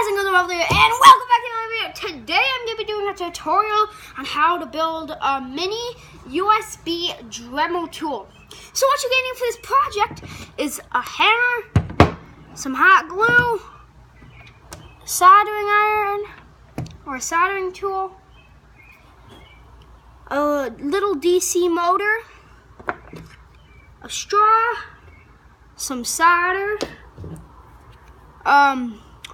guys, I'm Lovely, and welcome back to another video. Today I'm going to be doing a tutorial on how to build a mini USB dremull tool. So what you're getting for this project is a hammer, some hot glue, soldering iron or a soldering tool, a little DC motor, a straw, some solder,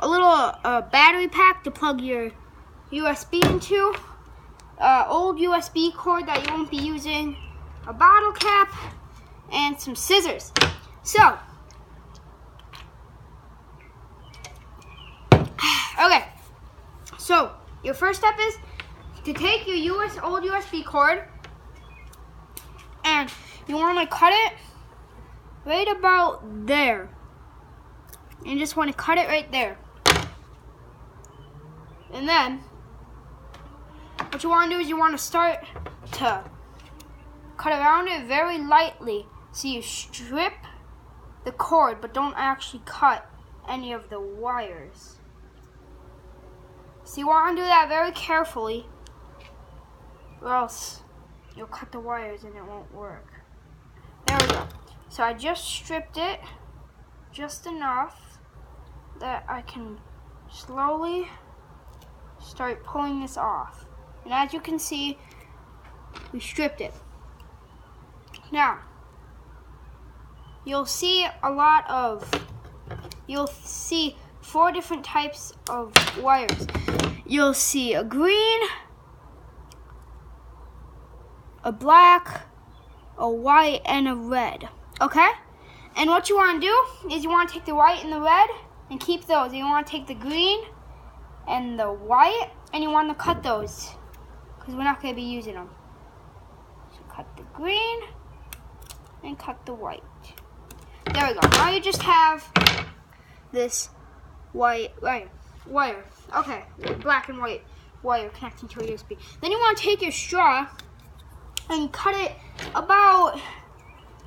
a little battery pack to plug your USB into, old USB cord that you won't be using, a bottle cap, and some scissors. So, okay, so your first step is to take your old USB cord and you want to cut it right about there. And you just want to cut it right there. And then, what you want to do is you want to start to cut around it very lightly. So you strip the cord, but don't actually cut any of the wires. So you want to do that very carefully, or else you'll cut the wires and it won't work. There we go. So I just stripped it just enough that I can slowly start pulling this off. And as you can see, we stripped it. Now, you'll see four different types of wires. You'll see a green, a black, a white, and a red. Okay? And what you want to do is you want to take the white and the red and keep those. You want to take the green and the white and you want to cut those because we're not going to be using them. So cut the green and cut the white. There we go. Now you just have this white wire. Okay, black and white wire connecting to a USB. Then you want to take your straw and cut it about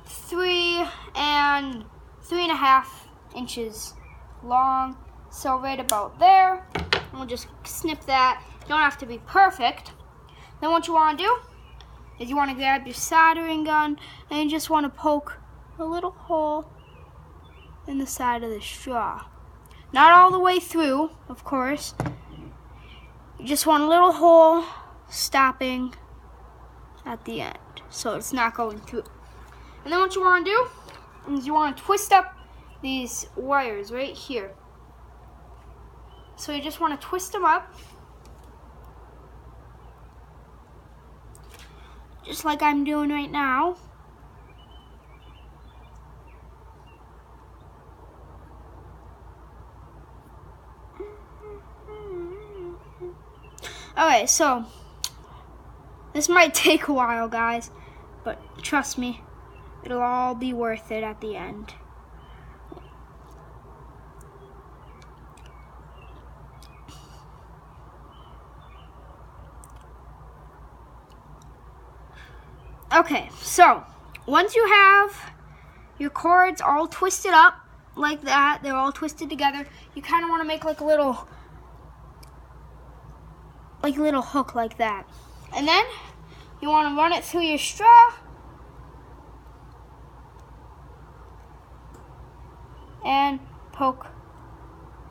3 and 3.5 inches long, so right about there. And we'll just snip that. You don't have to be perfect. Then what you want to do is you want to grab your soldering gun and you just want to poke a little hole in the side of the straw. Not all the way through, of course. You just want a little hole stopping at the end, so it's not going through. And then what you want to do is you want to twist up these wires right here. So you just want to twist them up, just like I'm doing right now. Okay, so this might take a while, guys, but trust me, it'll all be worth it at the end. Okay, so once you have your cords all twisted up like that, they're all twisted together, you kind of want to make like a little hook like that. And then you want to run it through your straw and poke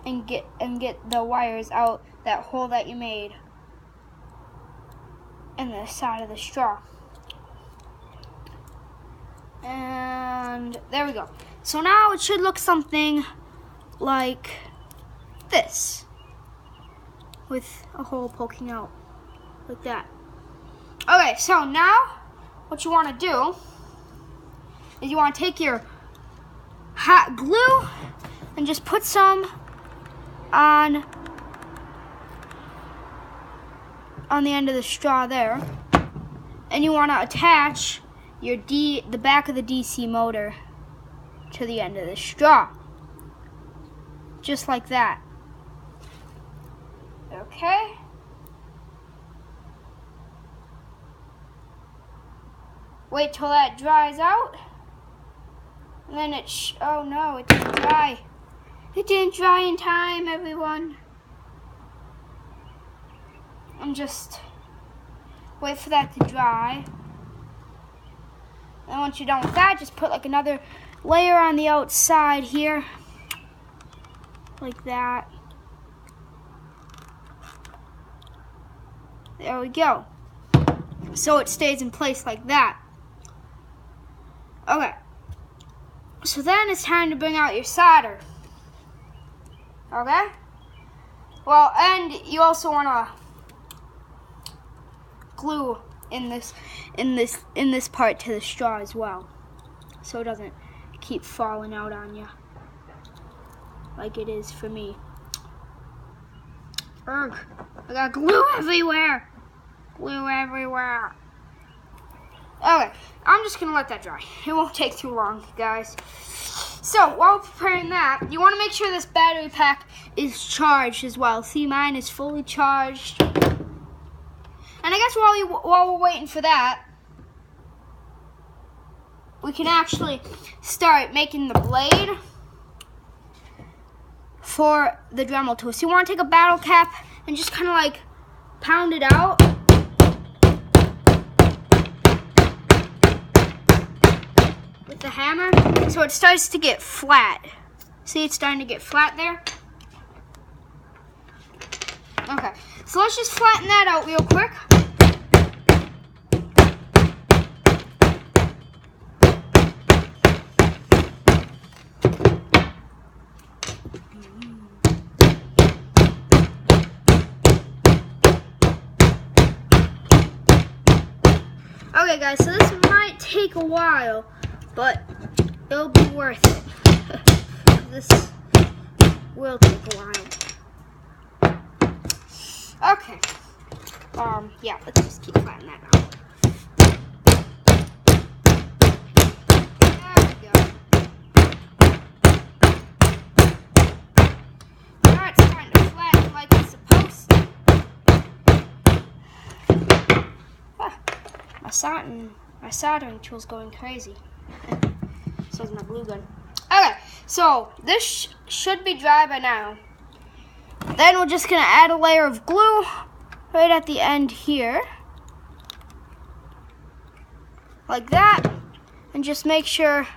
and get the wires out that hole that you made in the side of the straw. And there we go. So now it should look something like this, with a hole poking out like that. Okay, so now what you want to do is you want to take your hot glue and just put some on the end of the straw there, and you want to attach the back of the DC motor to the end of the straw, just like that. Okay. Wait till that dries out. And then oh no, it didn't dry. It didn't dry in time, everyone. and just wait for that to dry. And once you're done with that, just put like another layer on the outside here, like that. There we go. So it stays in place like that. Okay. So then it's time to bring out your solder. Okay? Well, and you also want to glue in this part to the straw as well, so it doesn't keep falling out on you like it is for me. Ugh, I got glue everywhere. Glue everywhere. Okay, I'm just gonna let that dry. It won't take too long, guys. So while preparing that, you want to make sure this battery pack is charged as well. See, mine is fully charged. And I guess while we're waiting for that, we can actually start making the blade for the Dremel tool. So you want to take a battle cap and just kind of like pound it out. With the hammer, so it starts to get flat. See, it's starting to get flat there? Okay, so let's just flatten that out real quick. Okay guys, so this might take a while, but it'll be worth it. This will take a while. Okay. Yeah, let's just keep flattening that out. There we go. Now it's starting to flatten like it's supposed to. My soldering tool's going crazy. So is my glue gun. Okay, so this should be dry by now. Then we're just gonna add a layer of glue right at the end here, like that, and just make sure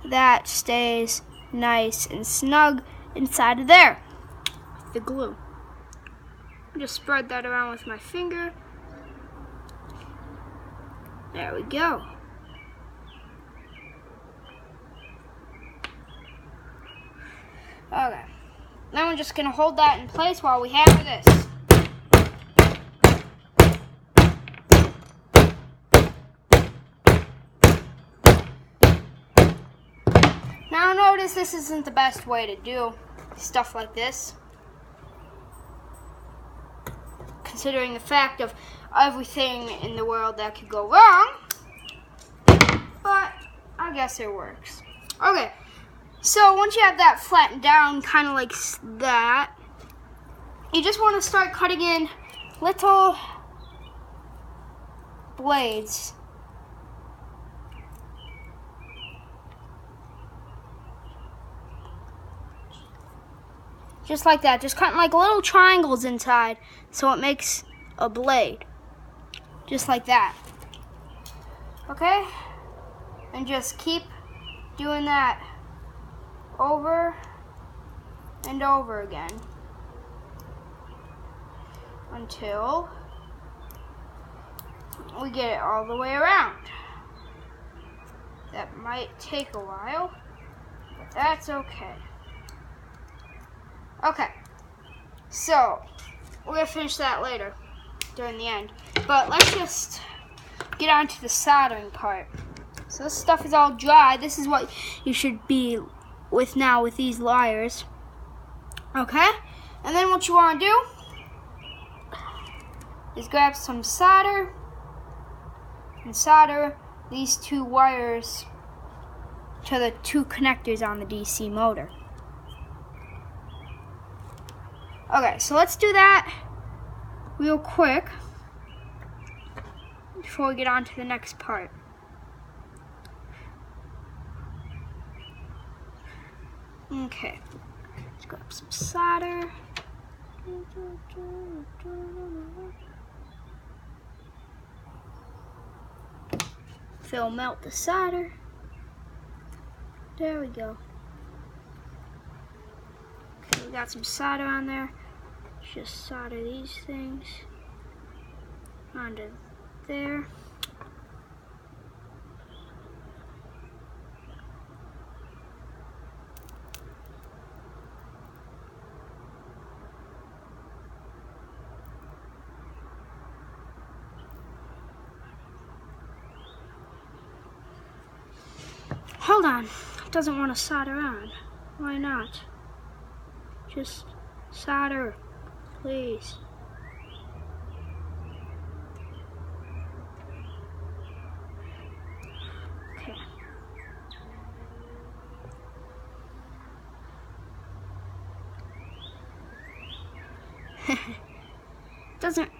that stays nice and snug inside of there, the glue. Just spread that around with my finger. There we go. Okay. Now we're just going to hold that in place while we hammer this. Now notice this isn't the best way to do stuff like this, considering the fact of everything in the world that could go wrong, but I guess it works. Okay. So once you have that flattened down, kind of like that, you just want to start cutting in little blades. Just like that, just cutting like little triangles inside so it makes a blade. Just like that. Okay? And just keep doing that over and over again until we get it all the way around. That might take a while, but that's okay. Okay, so we're gonna finish that later during the end, but let's just get on to the soldering part. So this stuff is all dry. This is what you should be with now with these wires. Okay? And then what you want to do is grab some solder and solder these two wires to the two connectors on the DC motor. Okay, so let's do that real quick before we get on to the next part. Okay, let's grab some solder. Phil melt the solder. There we go. Okay, we got some solder on there. Just solder these things onto there. Hold on, it doesn't want to solder on. Why not? Just solder, please. Okay. Doesn't.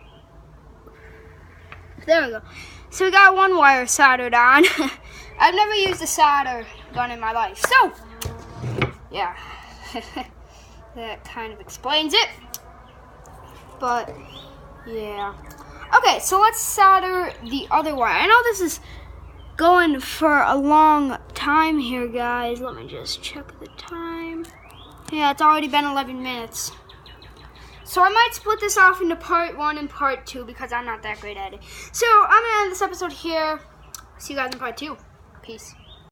There we go. So we got one wire soldered on. I've never used a solder gun in my life, so yeah, that kind of explains it. But yeah, okay. So let's solder the other wire. I know this is going for a long time here, guys. Let me just check the time. Yeah, it's already been 11 minutes. So I might split this off into part 1 and part 2 because I'm not that great at it. So I'm going to end this episode here. See you guys in part 2. Peace.